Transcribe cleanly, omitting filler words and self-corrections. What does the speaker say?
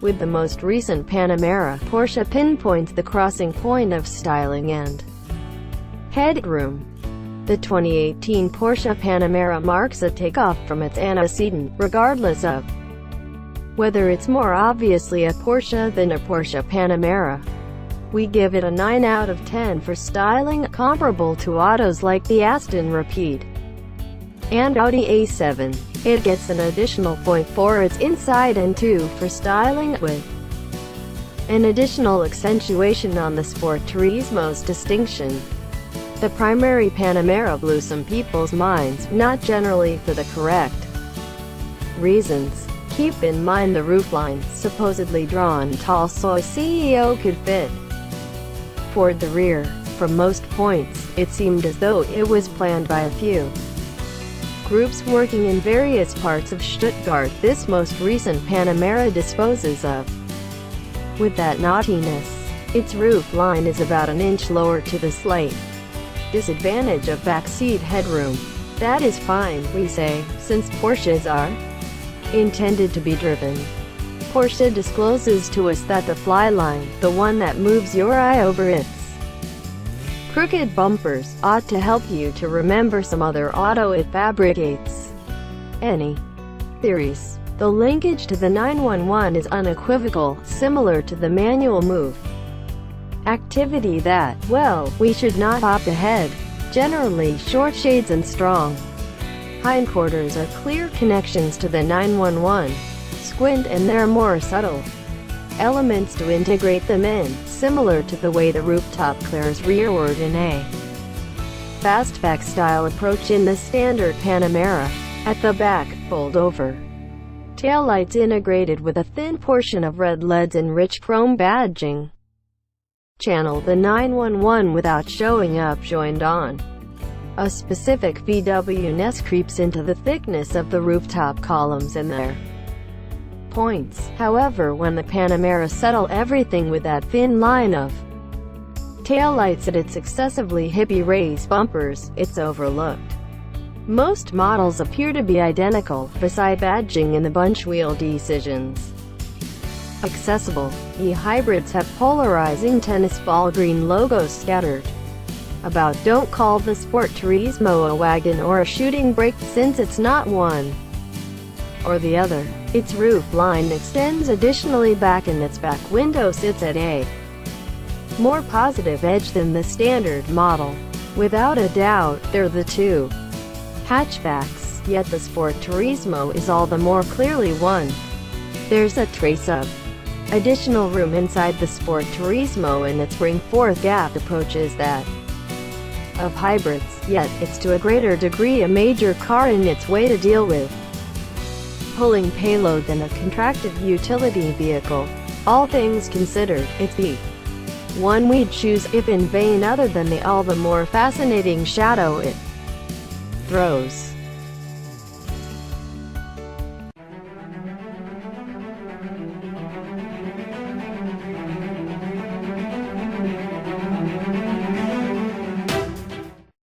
With the most recent Panamera, Porsche pinpoints the crossing point of styling and headroom. The 2018 Porsche Panamera marks a takeoff from its antecedent, regardless of whether it's more obviously a Porsche than a Porsche Panamera. We give it a 9 out of 10 for styling, comparable to autos like the Aston Rapide and Audi A7. It gets an additional point for its inside and 2 for styling, with an additional accentuation on the Sport Turismo's distinction. The primary Panamera blew some people's minds, not generally for the correct reasons. Keep in mind the roofline, supposedly drawn tall so a CEO could fit toward the rear. From most points, it seemed as though it was planned by a few groups working in various parts of Stuttgart. This most recent Panamera disposes of with that naughtiness. Its roof line is about an inch lower to the slight disadvantage of backseat headroom. That is fine, we say, since Porsches are intended to be driven. Porsche discloses to us that the fly line, the one that moves your eye over its crooked bumpers, ought to help you to remember some other auto it fabricates. Any theories? The linkage to the 911 is unequivocal, similar to the manual move activity that, well, we should not hop ahead. Generally short shades and strong hindquarters are clear connections to the 911. Squint and there are more subtle elements to integrate them in, similar to the way the rooftop clears rearward in a fastback style approach in the standard Panamera. At the back, fold over taillights integrated with a thin portion of red LEDs and rich chrome badging. Channel the 911 without showing up joined on. A specific VW-ness creeps into the thickness of the rooftop columns and their points. However, when the Panamera settle everything with that thin line of taillights at its excessively hippie raised bumpers, it's overlooked. Most models appear to be identical, beside badging and the bunch wheel decisions. Accessible. E-hybrids have polarizing tennis ball green logos scattered about. Don't call the Sport Turismo a wagon or a shooting brake, since it's not one or the other. Its roof line extends additionally back and its back window sits at a more positive edge than the standard model. Without a doubt, they're the two hatchbacks, yet the Sport Turismo is all the more clearly one. There's a trace of additional room inside the Sport Turismo, and its bring-forth gap approaches that of hybrids, yet it's to a greater degree a major car in its way to deal with pulling payload than a contracted utility vehicle. All things considered, it's the one we'd choose, if in vain, other than the all the more fascinating shadow it throws.